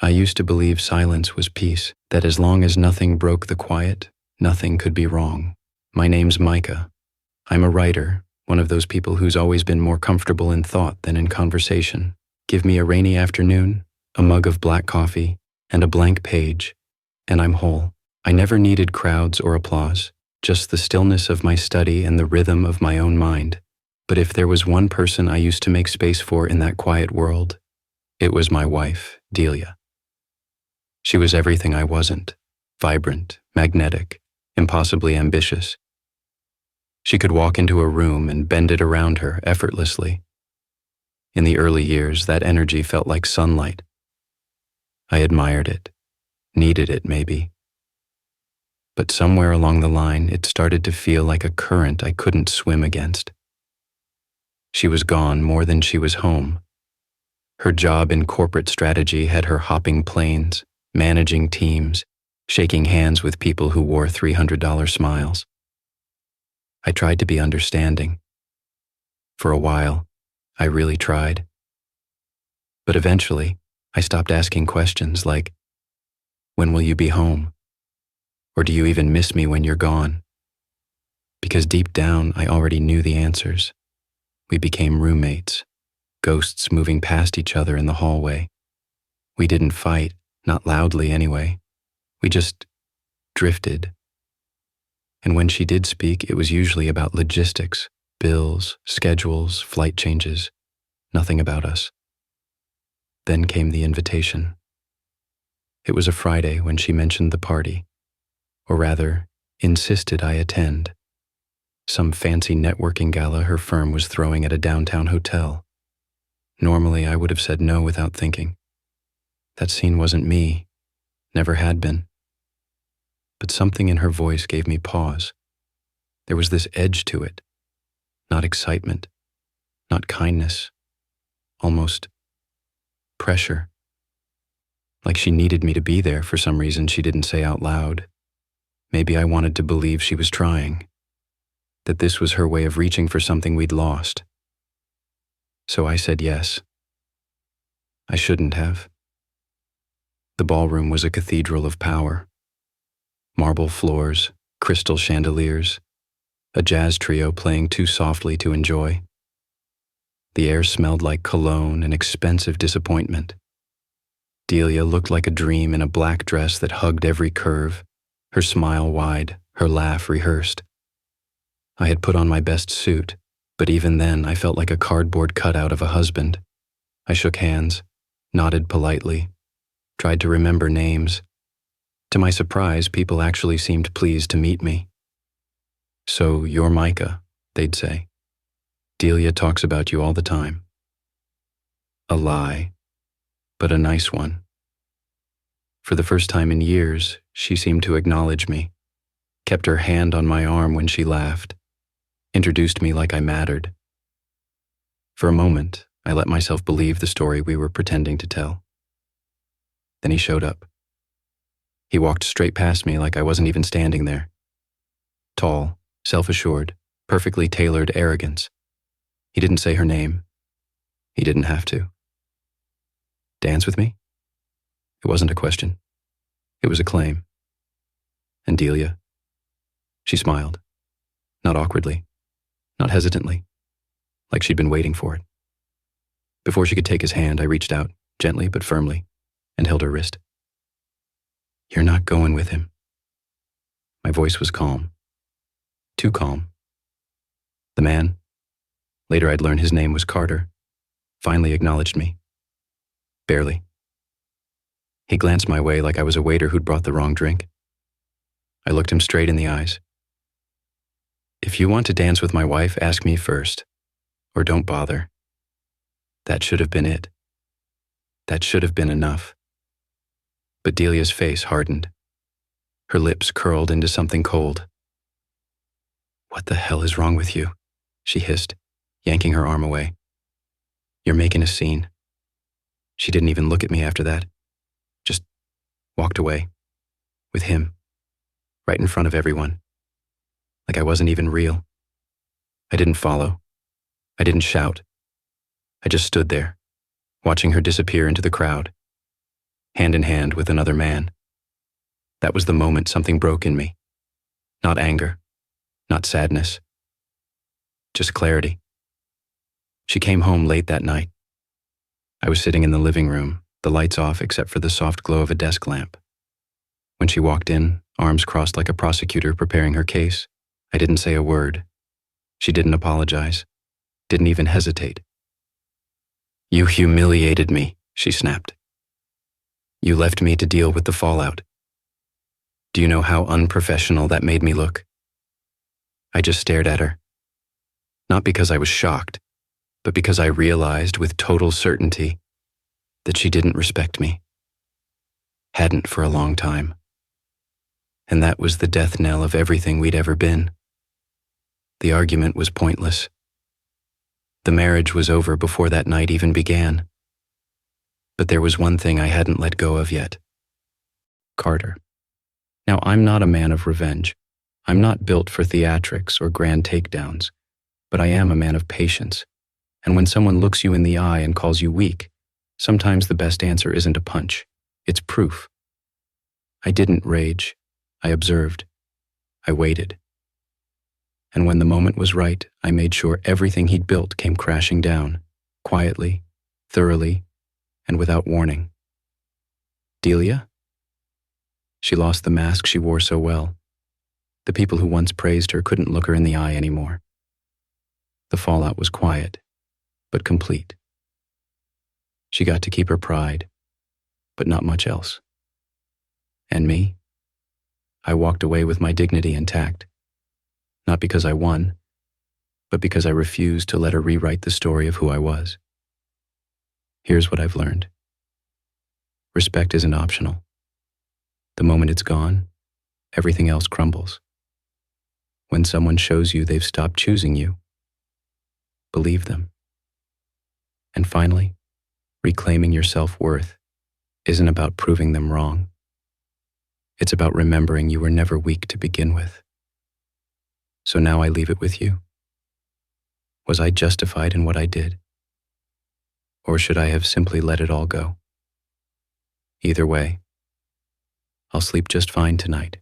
I used to believe silence was peace, that as long as nothing broke the quiet, nothing could be wrong. My name's Micah. I'm a writer, one of those people who's always been more comfortable in thought than in conversation. Give me a rainy afternoon, a mug of black coffee, and a blank page, and I'm whole. I never needed crowds or applause, just the stillness of my study and the rhythm of my own mind. But if there was one person I used to make space for in that quiet world, it was my wife, Delia. She was everything I wasn't: vibrant, magnetic, impossibly ambitious. She could walk into a room and bend it around her effortlessly. In the early years, that energy felt like sunlight. I admired it, needed it maybe. But somewhere along the line, it started to feel like a current I couldn't swim against. She was gone more than she was home. Her job in corporate strategy had her hopping planes, managing teams, shaking hands with people who wore $300 smiles. I tried to be understanding. For a while, I really tried. But eventually, I stopped asking questions like, "When will you be home?" Or "Do you even miss me when you're gone?" Because deep down, I already knew the answers. We became roommates, ghosts moving past each other in the hallway. We didn't fight, not loudly anyway. We just drifted. And when she did speak, it was usually about logistics, bills, schedules, flight changes, nothing about us. Then came the invitation. It was a Friday when she mentioned the party, or rather, insisted I attend. Some fancy networking gala her firm was throwing at a downtown hotel. Normally, I would have said no without thinking. That scene wasn't me, never had been. But something in her voice gave me pause. There was this edge to it. Not excitement, not kindness, almost pressure. Like she needed me to be there for some reason she didn't say out loud. Maybe I wanted to believe she was trying, that this was her way of reaching for something we'd lost. So I said yes. I shouldn't have. The ballroom was a cathedral of power. Marble floors, crystal chandeliers, a jazz trio playing too softly to enjoy. The air smelled like cologne and expensive disappointment. Delia looked like a dream in a black dress that hugged every curve, her smile wide, her laugh rehearsed. I had put on my best suit, but even then I felt like a cardboard cutout of a husband. I shook hands, nodded politely, tried to remember names. To my surprise, people actually seemed pleased to meet me. "So you're Micah," they'd say. "Delia talks about you all the time." A lie, but a nice one. For the first time in years, she seemed to acknowledge me, kept her hand on my arm when she laughed, introduced me like I mattered. For a moment, I let myself believe the story we were pretending to tell. Then he showed up. He walked straight past me like I wasn't even standing there. Tall, self-assured, perfectly tailored arrogance. He didn't say her name. He didn't have to. "Dance with me?" It wasn't a question. It was a claim. "And Delia?" She smiled. Not awkwardly, not hesitantly, like she'd been waiting for it. Before she could take his hand, I reached out, gently but firmly, and held her wrist. "You're not going with him." My voice was calm. Too calm. The man, later I'd learn his name was Carter, finally acknowledged me. Barely. He glanced my way like I was a waiter who'd brought the wrong drink. I looked him straight in the eyes. "If you want to dance with my wife, ask me first, or don't bother." That should have been it. That should have been enough. But Delia's face hardened. Her lips curled into something cold. "What the hell is wrong with you?" she hissed, yanking her arm away. "You're making a scene." She didn't even look at me after that. Just walked away. With him. Right in front of everyone. Like I wasn't even real. I didn't follow. I didn't shout. I just stood there, watching her disappear into the crowd. hand in hand with another man. That was the moment something broke in me. Not anger, not sadness, just clarity. She came home late that night. I was sitting in the living room, the lights off except for the soft glow of a desk lamp. When she walked in, arms crossed like a prosecutor preparing her case, I didn't say a word. She didn't apologize, didn't even hesitate. "You humiliated me," she snapped. "You left me to deal with the fallout. Do you know how unprofessional that made me look?" I just stared at her. Not because I was shocked, but because I realized with total certainty that she didn't respect me. Hadn't for a long time. And that was the death knell of everything we'd ever been. The argument was pointless. The marriage was over before that night even began. But there was one thing I hadn't let go of yet. Carter. Now, I'm not a man of revenge. I'm not built for theatrics or grand takedowns, but I am a man of patience. And when someone looks you in the eye and calls you weak, sometimes the best answer isn't a punch. It's proof. I didn't rage. I observed. I waited. And when the moment was right, I made sure everything he'd built came crashing down, quietly, thoroughly, and without warning. Delia? She lost the mask she wore so well. The people who once praised her couldn't look her in the eye anymore. The fallout was quiet, but complete. She got to keep her pride, but not much else. And me? I walked away with my dignity intact. Not because I won, but because I refused to let her rewrite the story of who I was. Here's what I've learned. Respect isn't optional. The moment it's gone, everything else crumbles. When someone shows you they've stopped choosing you, believe them. And finally, reclaiming your self-worth isn't about proving them wrong. It's about remembering you were never weak to begin with. So now I leave it with you. Was I justified in what I did? Or should I have simply let it all go? Either way, I'll sleep just fine tonight.